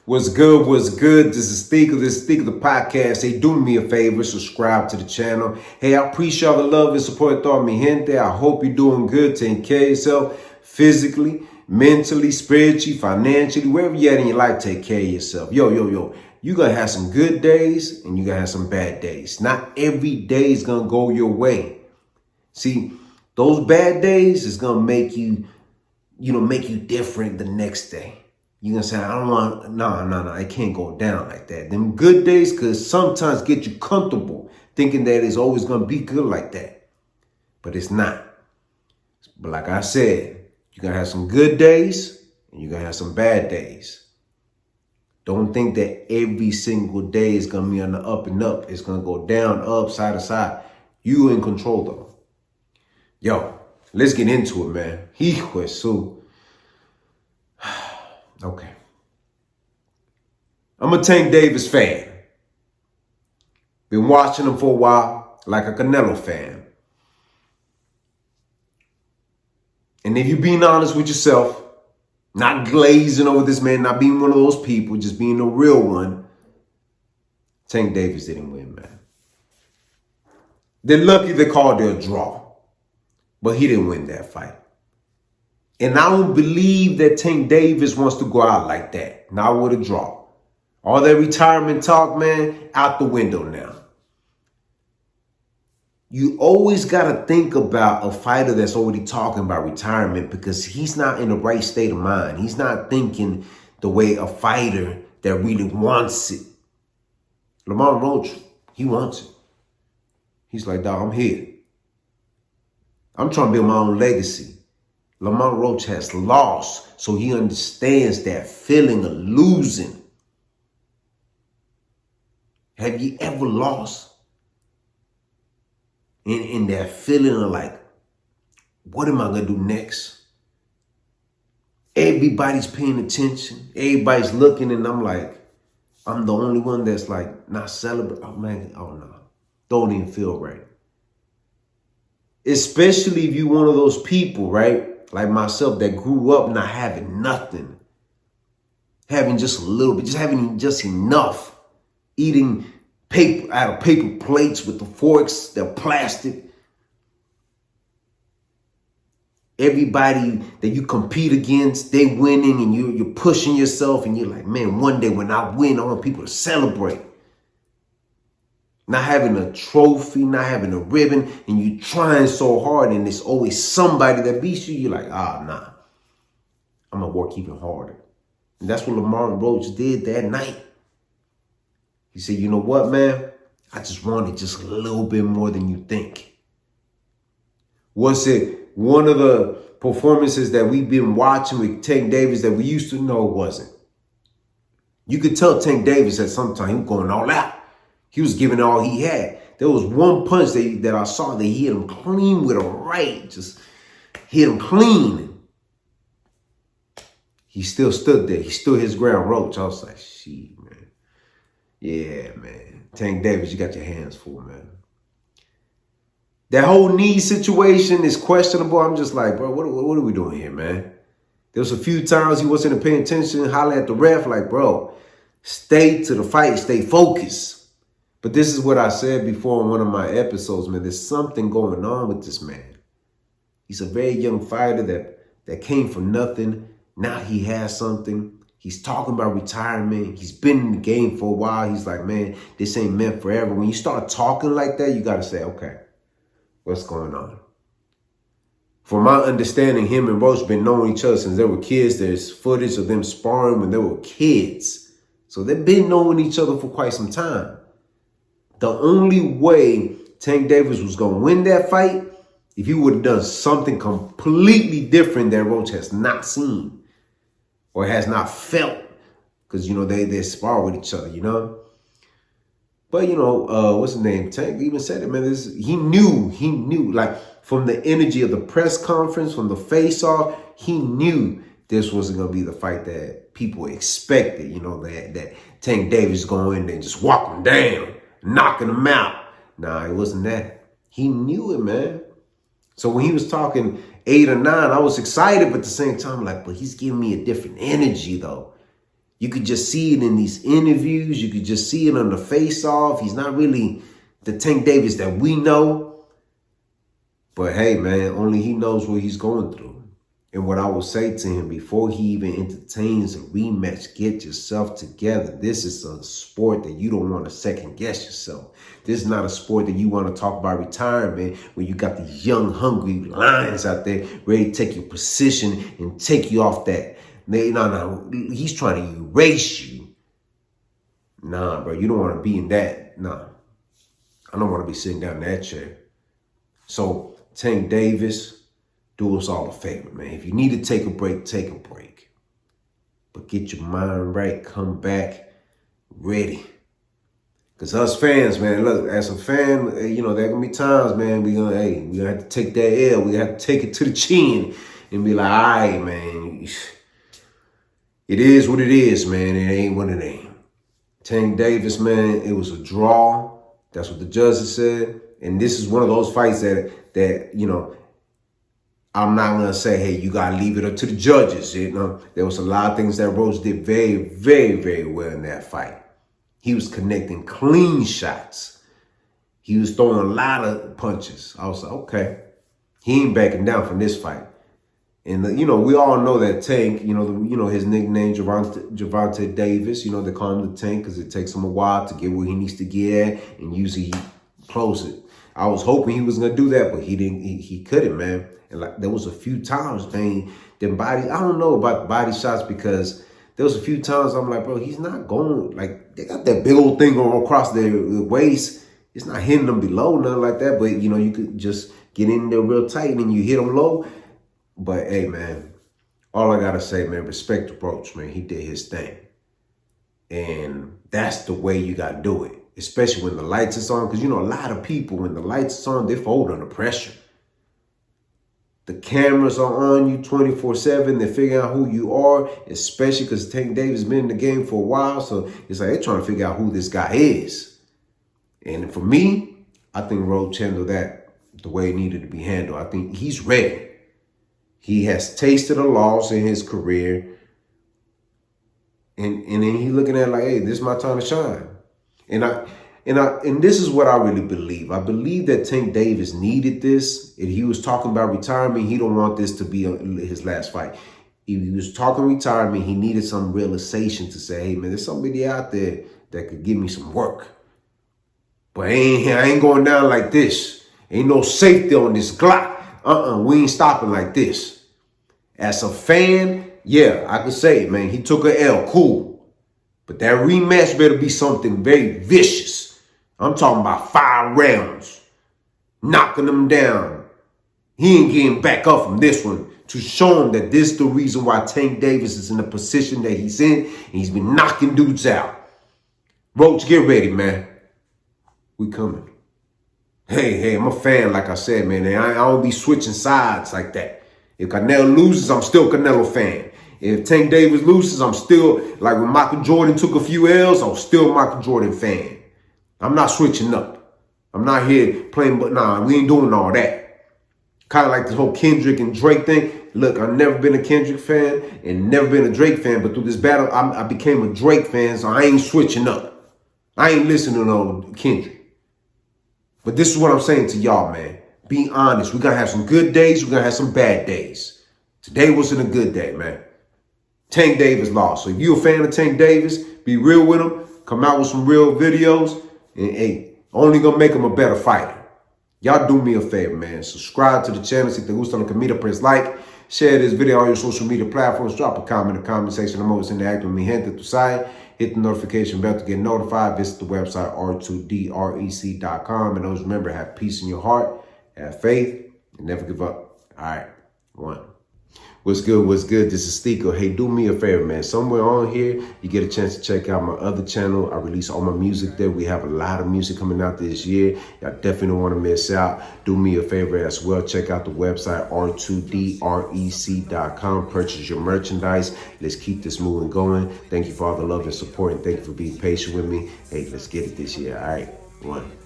What's good? What's good? This is Steaker. This is Steaker, the podcast. Hey, do me a favor, subscribe to the channel. Hey, I appreciate all the love and support throughout mi gente. I hope you're doing good, taking care of yourself physically, mentally, spiritually, financially, wherever you're at in your life, take care of yourself. Yo. You're going to have some good days and you're going to have some bad days. Not every day is going to go your way. See, those bad days is going to make you different the next day. You're going to say, I don't want, no, it can't go down like that. Them good days could sometimes get you comfortable thinking that it's always going to be good like that. But it's not. But like I said, you're going to have some good days and you're going to have some bad days. Don't think that every single day is going to be on the up and up. It's going to go down, up, side to side. You in control though. Yo, let's get into it, man. Hijo su. Okay. I'm a Tank Davis fan. Been watching him for a while, like a Canelo fan. And if you're being honest with yourself, not glazing over this man, not being one of those people, just being a real one, Tank Davis didn't win, man. They're lucky they called it a draw, but he didn't win that fight. And I don't believe that Tank Davis wants to go out like that. Not with a draw. All that retirement talk, man, out the window now. You always got to think about a fighter that's already talking about retirement because he's not in the right state of mind. He's not thinking the way a fighter that really wants it. Roach, he wants it. He's like, dog, I'm here. I'm trying to build my own legacy. Roach has lost, so he understands that feeling of losing. Have you ever lost? In that feeling of like, what am I going to do next? Everybody's paying attention. Everybody's looking, and I'm like, I'm the only one that's like not celebrating. Oh, man, oh no. Don't even feel right. Especially if you're one of those people, right? Like myself that grew up not having nothing. Having just a little bit, just having just enough. Eating paper out of paper plates with the forks, they're plastic. Everybody that you compete against, they winning and you're pushing yourself and you're like, man, one day when I win, I want people to celebrate. Not having a trophy, not having a ribbon, and you trying so hard, and there's always somebody that beats you. You're like, nah, I'm going to work even harder. And that's what Roach did that night. He said, you know what, man? I just wanted just a little bit more than you think. Was it one of the performances that we've been watching with Tank Davis that we used to know? It wasn't. You could tell Tank Davis at some time he was going all out. He was giving all he had. There was one punch that I saw that he hit him clean with a right. Just hit him clean. He still stood there. He stood his ground, Roach. I was like, shit, man. Yeah, man. Tank Davis, you got your hands full, man. That whole knee situation is questionable. I'm just like, bro, what are we doing here, man? There was a few times he wasn't paying attention, holler at the ref, like, bro, stay to the fight, stay focused. But this is what I said before in one of my episodes, man. There's something going on with this man. He's a very young fighter that came from nothing. Now he has something. He's talking about retirement. He's been in the game for a while. He's like, man, this ain't meant forever. When you start talking like that, you got to say, okay, what's going on? From my understanding, him and Roach been knowing each other since they were kids. There's footage of them sparring when they were kids. So they've been knowing each other for quite some time. The only way Tank Davis was going to win that fight if he would have done something completely different that Roach has not seen or has not felt. Because, they spar with each other, But, what's his name? Tank even said it, man. He knew, like from the energy of the press conference, from the face-off, he knew this wasn't going to be the fight that people expected, that Tank Davis going in there and just walk him down. Knocking him out. Nah, it wasn't that. He knew it, man. So when he was talking 8 or 9, I was excited, but at the same time, like, but he's giving me a different energy, though. You could just see it in these interviews. You could just see it on the face-off. He's not really the Tank Davis that we know. But hey, man, only he knows what he's going through. And what I will say to him before he even entertains a rematch, get yourself together. This is a sport that you don't want to second guess yourself. This is not a sport that you want to talk about retirement when you got these young, hungry lions out there ready to take your position and take you off that. No, he's trying to erase you. Nah, bro, you don't want to be in that. Nah, I don't want to be sitting down in that chair. So, Tank Davis, do us all a favor, man. If you need to take a break, take a break. But get your mind right. Come back ready. Because us fans, man, look, as a fan, there going to be times, man, we gonna have to take that L. We have to take it to the chin and be like, all right, man. It is what it is, man. It ain't what it ain't. Tank Davis, man, it was a draw. That's what the judges said. And this is one of those fights that I'm not going to say, hey, you got to leave it up to the judges. There was a lot of things that Roach did very, very, very well in that fight. He was connecting clean shots. He was throwing a lot of punches. I was like, okay, he ain't backing down from this fight. And, we all know that Tank, his nickname, Gervonta Davis, they call him the Tank because it takes him a while to get where he needs to get at, and usually he close it. I was hoping he was going to do that, but he didn't. He couldn't, man. And there was a few times, man, them body, I don't know about the body shots because there was a few times I'm like, bro, he's not going, they got that big old thing going across their waist. It's not hitting them below, nothing like that. But, you could just get in there real tight and then you hit them low. But, hey, man, all I got to say, man, respect the Roach, man. He did his thing. And that's the way you got to do it, especially when the lights is on. Because, a lot of people, when the lights is on, they fold under pressure. The cameras are on you 24/7. They're figuring out who you are, especially because Tank Davis has been in the game for a while. So it's like they're trying to figure out who this guy is. And for me, I think Roach handled that the way it needed to be handled. I think he's ready. He has tasted a loss in his career. And then he's looking at it like, hey, this is my time to shine. And this is what I really believe. I believe that Tank Davis needed this. If he was talking about retirement, he don't want this to be his last fight. If he was talking retirement, he needed some realization to say, hey, man, there's somebody out there that could give me some work. But I ain't going down like this. Ain't no safety on this Glock. We ain't stopping like this. As a fan, yeah, I could say it, man. He took an L, cool. But that rematch better be something very vicious. I'm talking about 5 rounds. Knocking them down. He ain't getting back up from this one to show him that this is the reason why Tank Davis is in the position that he's in. And he's been knocking dudes out. Roach, get ready, man. We coming. Hey, I'm a fan, like I said, man. And I don't be switching sides like that. If Canelo loses, I'm still a Canelo fan. If Tank Davis loses, I'm still, like when Michael Jordan took a few L's, I'm still a Michael Jordan fan. I'm not switching up. I'm not here playing, but nah, we ain't doing all that. Kind of like this whole Kendrick and Drake thing. Look, I've never been a Kendrick fan and never been a Drake fan, but through this battle, I became a Drake fan, so I ain't switching up. I ain't listening to no Kendrick. But this is what I'm saying to y'all, man. Be honest. We're going to have some good days. We're going to have some bad days. Today wasn't a good day, man. Tank Davis lost. So if you're a fan of Tank Davis, be real with him. Come out with some real videos. And, hey, only going to make him a better fighter. Y'all do me a favor, man. Subscribe to the channel. Si te gusta lo que mira, press like. Share this video on your social media platforms. Drop a comment in the comment section. I'm always interacting with me, gente, tu side. Hit the notification bell to get notified. Visit the website r2drec.com. And always remember, have peace in your heart, have faith, and never give up. All right, 1. What's good? What's good? This is Stico. Hey, do me a favor, man. Somewhere on here, you get a chance to check out my other channel. I release all my music there. We have a lot of music coming out this year. Y'all definitely don't want to miss out. Do me a favor as well. Check out the website, r2drec.com. Purchase your merchandise. Let's keep this moving going. Thank you for all the love and support, and thank you for being patient with me. Hey, let's get it this year. All right, 1.